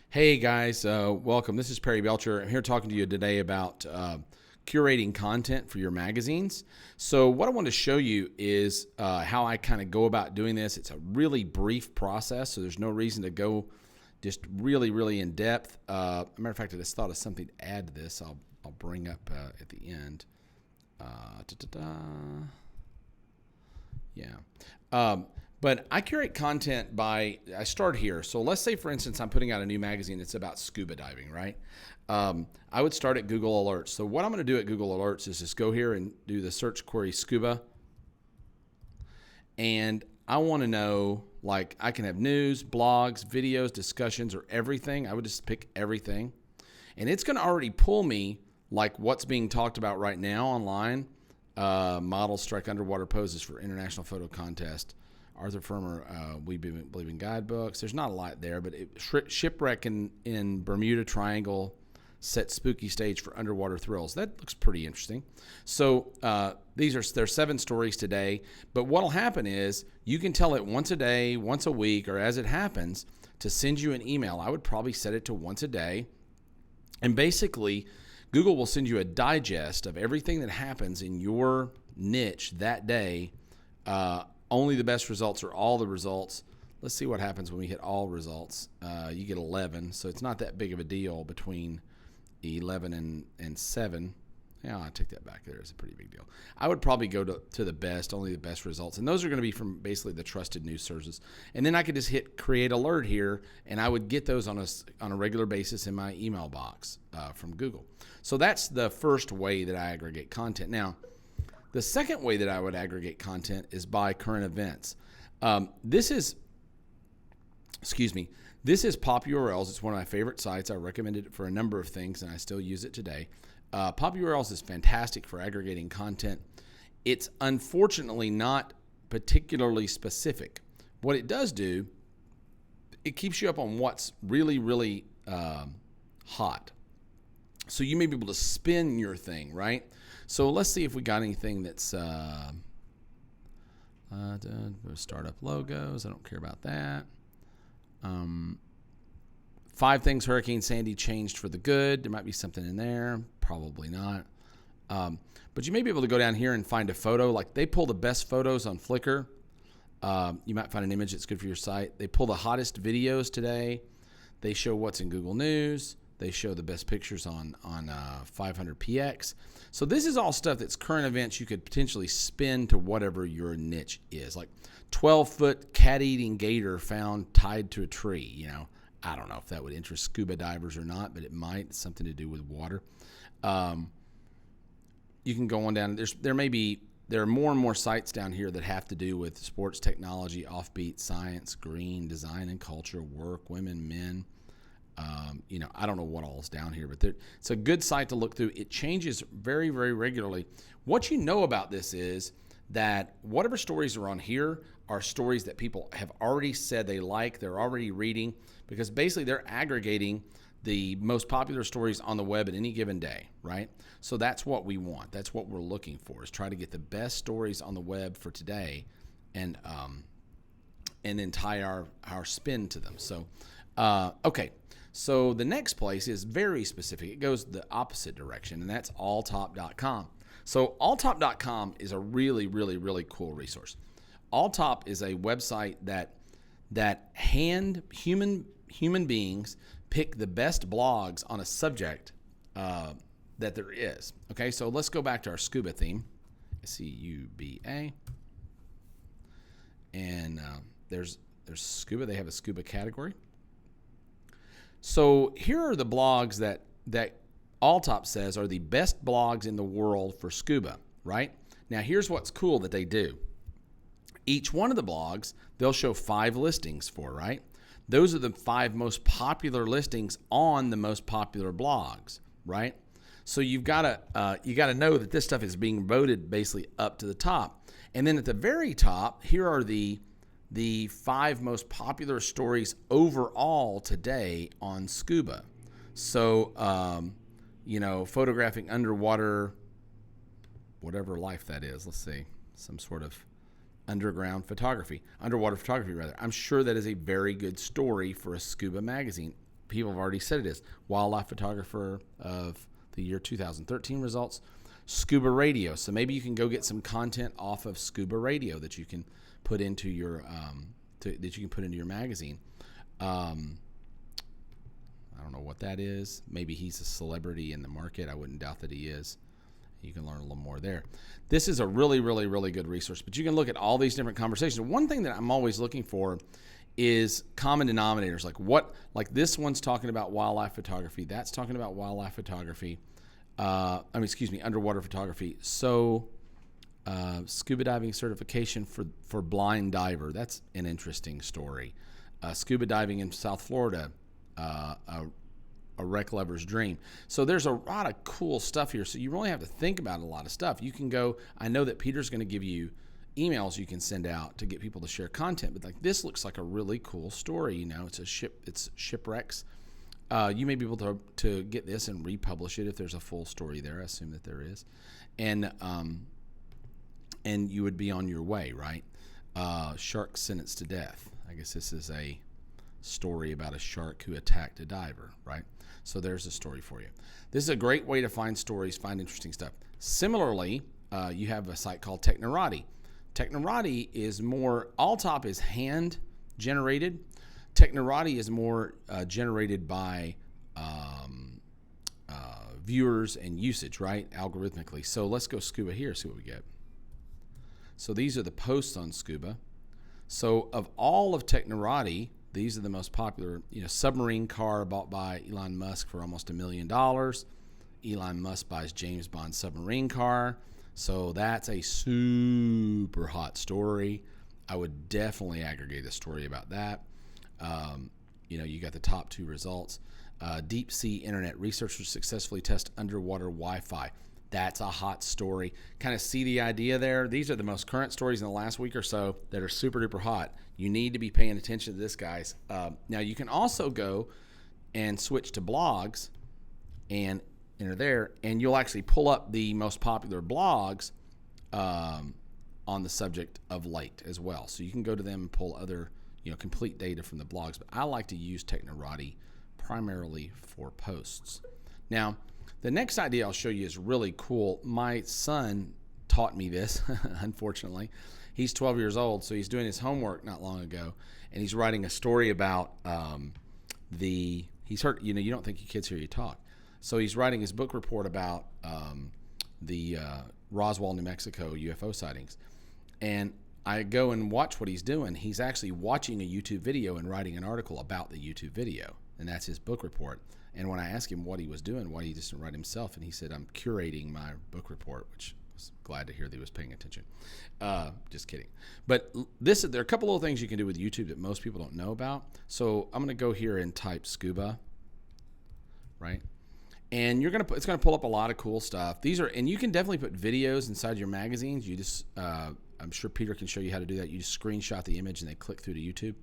Hey guys, welcome. This is Perry Belcher. I'm here talking to you today about curating content for your magazines. So what I want to show you is how I kind of go about doing this. It's a really brief process, so there's no reason to go just really in depth. Matter of fact, I just thought of something to add to this. I'll bring up at the end. Yeah. But I curate content I start here. So let's say, for instance, I'm putting out a new magazine that's about scuba diving, right? I would start at Google Alerts. So what I'm going to do at Google Alerts is just go here and do the search query scuba. And I want to know, like, I can have news, blogs, videos, discussions, or everything. I would just pick everything. And it's going to already pull me, like, what's being talked about right now online. Models strike underwater poses for international photo contest. Arthur Firmer, We Believe in Guidebooks. There's not a lot there, but shipwreck in Bermuda Triangle set spooky stage for underwater thrills. That looks pretty interesting. So there's 7 stories today, but what'll happen is you can tell it once a day, once a week, or as it happens to send you an email. I would probably set it to once a day, and basically Google will send you a digest of everything that happens in your niche that day. Only the best results or all the results. Let's see what happens when we hit all results. You get 11, so it's not that big of a deal between 11 and 7. Yeah, I take that back. There's a pretty big deal. I would probably go to the best, only the best results. And those are going to be from basically the trusted news sources. And then I could just hit create alert here, and I would get those on a regular basis in my email box from Google. So that's the first way that I aggregate content. Now, the second way that I would aggregate content is by current events. This is Pop URLs. It's one of my favorite sites. I recommended it for a number of things, and I still use it today. Pop URLs is fantastic for aggregating content. It's unfortunately not particularly specific. What it does do, it keeps you up on what's really hot. So you may be able to spin your thing, right? So let's see if we got anything that's startup logos. I don't care about that. 5 things Hurricane Sandy changed for the good. There might be something in there. Probably not. But you may be able to go down here and find a photo. Like, they pull the best photos on Flickr. You might find an image that's good for your site. They pull the hottest videos today. They show what's in Google News. They show the best pictures on 500px. So this is all stuff that's current events you could potentially spin to whatever your niche is. Like 12-foot cat-eating gator found tied to a tree. You know, I don't know if that would interest scuba divers or not, but it might. It's something to do with water. You can go on down. There are more and more sites down here that have to do with sports, technology, offbeat, science, green, design and culture, work, women, men. I don't know what all is down here, but it's a good site to look through. It changes very regularly. What you know about this is that whatever stories are on here are stories that people have already said they like, they're already reading, because basically they're aggregating the most popular stories on the web at any given day, right? So that's what we want. That's what we're looking for, is try to get the best stories on the web for today and then tie our spin to them. So, okay. So the next place is very specific. It goes the opposite direction, and that's alltop.com. So alltop.com is a really cool resource. Alltop is a website that human beings pick the best blogs on a subject that there is. Okay, so let's go back to our scuba theme, SCUBA, and there's scuba. They have a scuba category. So here are the blogs that Alltop says are the best blogs in the world for scuba, right? Now, here's what's cool that they do. Each one of the blogs, they'll show 5 listings for, right? Those are the 5 most popular listings on the most popular blogs, right? So you gotta know that this stuff is being voted basically up to the top. And then at the very top, here are the 5 most popular stories overall today on scuba. So, photographing underwater, whatever life that is. Let's see, some sort of underwater photography rather. I'm sure that is a very good story for a scuba magazine. people have already said it is. Wildlife photographer of the year 2013 results. Scuba radio. So maybe you can go get some content off of Scuba radio that you can put into your magazine. I don't know what that is. Maybe he's a celebrity in the market. I wouldn't doubt that he is. You can learn a little more there. This is a really, really, really good resource. But you can look at all these different conversations. One thing that I'm always looking for is common denominators. Like this one's talking about wildlife photography. That's talking about wildlife photography. Underwater photography. So scuba diving certification for blind diver. That's an interesting story. Scuba diving in South Florida. A wreck lover's dream. So there's a lot of cool stuff here. So you really have to think about a lot of stuff. You can go, I know that Peter's going to give you emails you can send out to get people to share content, but like this looks like a really cool story. It's shipwrecks. You may be able to get this and republish it if there's a full story there. I assume that there is. And you would be on your way, right? Shark sentenced to death. I guess this is a story about a shark who attacked a diver, right? So there's a story for you. This is a great way to find stories, find interesting stuff. Similarly, you have a site called Technorati. Technorati is more, Alltop is hand generated. Technorati is more generated by viewers and usage, right? Algorithmically. So let's go Scuba here, see what we get. So these are the posts on Scuba. So of all of Technorati, these are the most popular. Submarine car bought by Elon Musk for almost $1 million. Elon Musk buys James Bond submarine car. So that's a super hot story. I would definitely aggregate a story about that. You got the top 2 results. Deep sea internet. Researchers successfully test underwater Wi-Fi. That's a hot story. Kind of see the idea there. These are the most current stories in the last week or so that are super duper hot. You need to be paying attention to this, guys. Now, you can also go and switch to blogs and enter there, and you'll actually pull up the most popular blogs on the subject of late as well. So you can go to them and pull other, complete data from the blogs. But I like to use Technorati primarily for posts. Now, the next idea I'll show you is really cool. My son taught me this, unfortunately. He's 12 years old, so he's doing his homework not long ago, and he's writing a story about he's heard, you don't think your kids hear you talk. So he's writing his book report about the Roswell, New Mexico UFO sightings. And I go and watch what he's doing. He's actually watching a YouTube video and writing an article about the YouTube video, and that's his book report. And when I asked him what he was doing, why he just didn't write himself, and he said, I'm curating my book report, which I was glad to hear that he was paying attention. Just kidding. But there are a couple little things you can do with YouTube that most people don't know about. So I'm going to go here and type scuba, right? And it's going to pull up a lot of cool stuff. And you can definitely put videos inside your magazines. You just, I'm sure Peter can show you how to do that. You just screenshot the image and they click through to YouTube.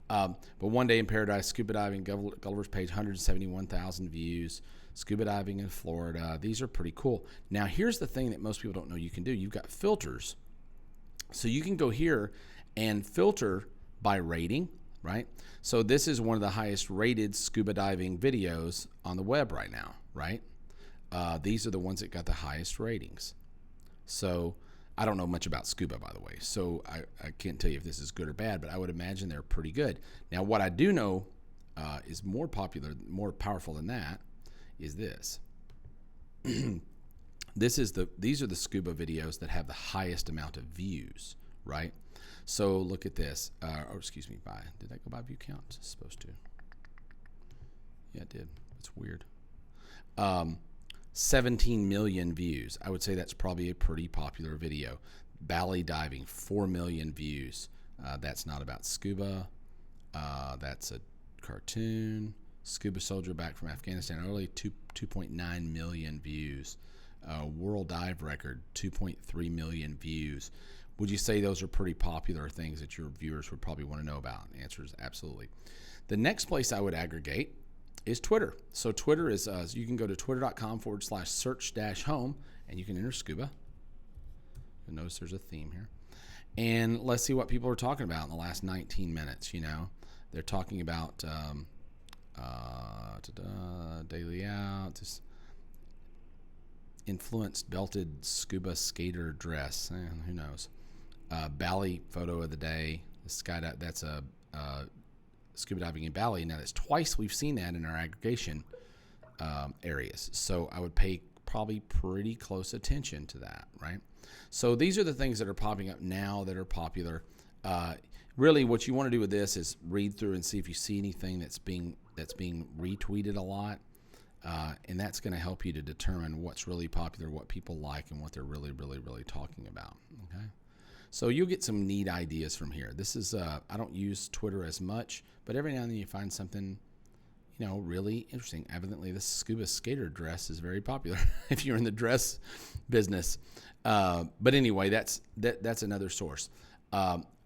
But One Day in Paradise, scuba diving, Gulliver's Page, 171,000 views. Scuba diving in Florida. These are pretty cool. Now, here's the thing that most people don't know you can do. You've got filters. So you can go here and filter by rating, right? So this is one of the highest rated scuba diving videos on the web right now, right? These are the ones that got the highest ratings. So I don't know much about scuba, by the way, so I can't tell you if this is good or bad, but I would imagine they're pretty good. Now, what I do know is more popular, more powerful than that is this. These are the scuba videos that have the highest amount of views, right? So look at this. Did that go by view count? It's supposed to. Yeah, it did. It's weird. 17 million views. I would say that's probably a pretty popular video. Bally diving, 4 million views. That's not about scuba. That's a cartoon. Scuba soldier back from Afghanistan early, 2.9 million views. World dive record, 2.3 million views. Would you say those are pretty popular things that your viewers would probably want to know about? The answer is absolutely. The next place I would aggregate is Twitter. So Twitter is, you can go to twitter.com/search-home and you can enter scuba. You'll notice there's a theme here. And let's see what people are talking about in the last 19 minutes. They're talking about daily out. Just influenced belted scuba skater dress. Who knows? Bali photo of the day. The skydive. That's a scuba diving in Bali. Now that's twice we've seen that in our aggregation areas. So I would pay probably pretty close attention to that, right? So these are the things that are popping up now that are popular. Really, what you want to do with this is read through and see if you see anything that's being retweeted a lot, and that's going to help you to determine what's really popular, what people like, and what they're really, really, really talking about. Okay, so you'll get some neat ideas from here. This is I don't use Twitter as much, but every now and then you find something, really interesting. Evidently, this scuba skater dress is very popular if you're in the dress business. But anyway, that's another source.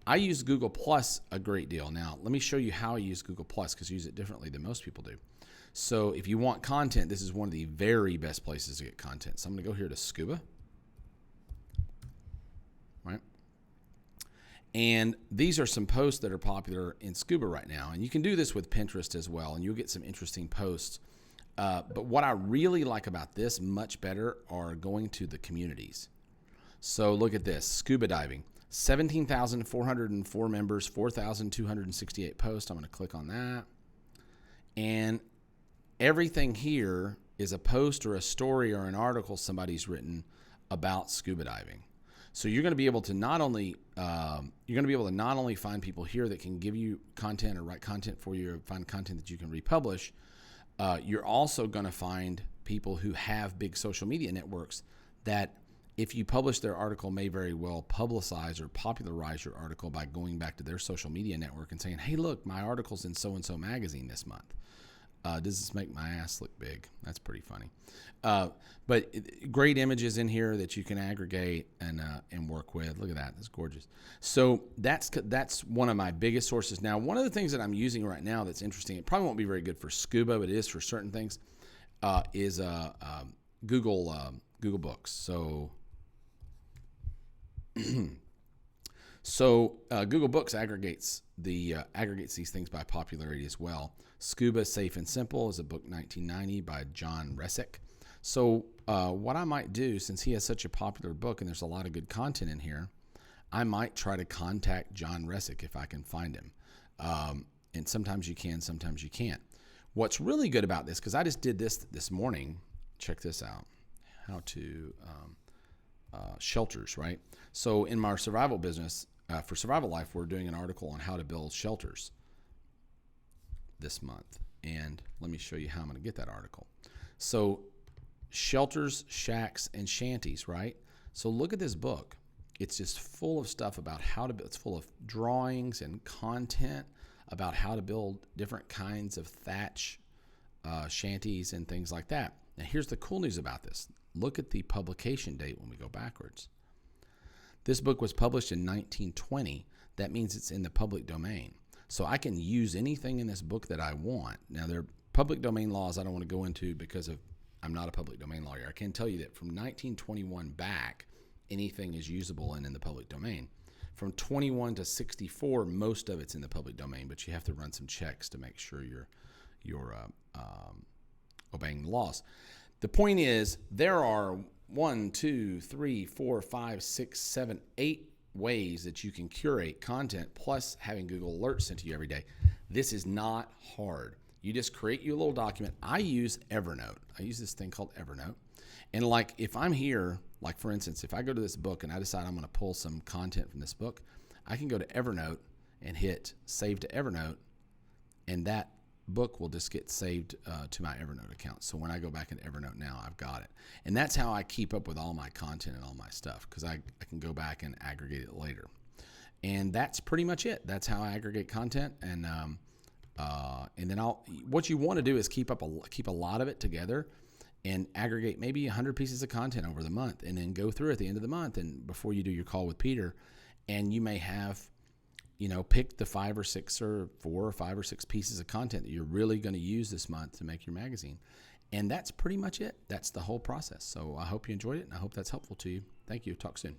I use Google Plus a great deal. Now, let me show you how I use Google Plus, because I use it differently than most people do. So if you want content, this is one of the very best places to get content. So I'm going to go here to Scuba. Right? And these are some posts that are popular in Scuba right now. And you can do this with Pinterest as well, and you'll get some interesting posts. But what I really like about this much better are going to the communities. So look at this, scuba diving. 17,404 members, 4,268 posts. I'm going to click on that. And everything here is a post or a story or an article somebody's written about scuba diving. So you're going to be able to not only find people here that can give you content or write content for you or find content that you can republish. You're also going to find people who have big social media networks that, if you publish their article, may very well publicize or popularize your article by going back to their social media network and saying, hey, look, my article's in so-and-so magazine this month. Does this make my ass look big? That's pretty funny. But great images in here that you can aggregate and work with. Look at that. That's gorgeous. So that's one of my biggest sources. Now, one of the things that I'm using right now that's interesting, it probably won't be very good for scuba, but it is for certain things, is Google Books. So Google Books aggregates these things by popularity as well. Scuba Safe and Simple is a book, 1990, by John Resnick. So what I might do, since he has such a popular book and there's a lot of good content in here, I might try to contact John Resnick if I can find him. And sometimes you can, sometimes you can't. What's really good about this, because I just did this morning. Check this out. How to shelters, right? So in my survival business, for Survival Life, we're doing an article on how to build shelters this month. And let me show you how I'm going to get that article. So shelters, shacks, and shanties, right? So look at this book. It's just full of stuff about how to build. It's full of drawings and content about how to build different kinds of thatch shanties and things like that. Now, here's the cool news about this. Look at the publication date when we go backwards. This book was published in 1920. That means it's in the public domain. So I can use anything in this book that I want. Now, there are public domain laws I don't want to go into because I'm not a public domain lawyer. I can tell you that from 1921 back, anything is usable and in the public domain. From 21 to 64, most of it's in the public domain, but you have to run some checks to make sure you're obeying the laws. The point is, there are 1, 2, 3, 4, 5, 6, 7, 8 ways that you can curate content, plus having Google Alerts sent to you every day. This is not hard. You just create your little document. I use Evernote. I use this thing called Evernote. And like if I'm here, like for instance, if I go to this book and I decide I'm going to pull some content from this book, I can go to Evernote and hit Save to Evernote, and that book will just get saved to my Evernote account. So when I go back into Evernote now, I've got it. And that's how I keep up with all my content and all my stuff, because I can go back and aggregate it later. And that's pretty much it. That's how I aggregate content. And then what you want to do is keep a lot of it together and aggregate maybe 100 pieces of content over the month, and then go through at the end of the month and before you do your call with Peter, and you may have, pick the 5 or 6 or 4 or 5 or 6 pieces of content that you're really going to use this month to make your magazine. And that's pretty much it. That's the whole process. So I hope you enjoyed it, and I hope that's helpful to you. Thank you. Talk soon.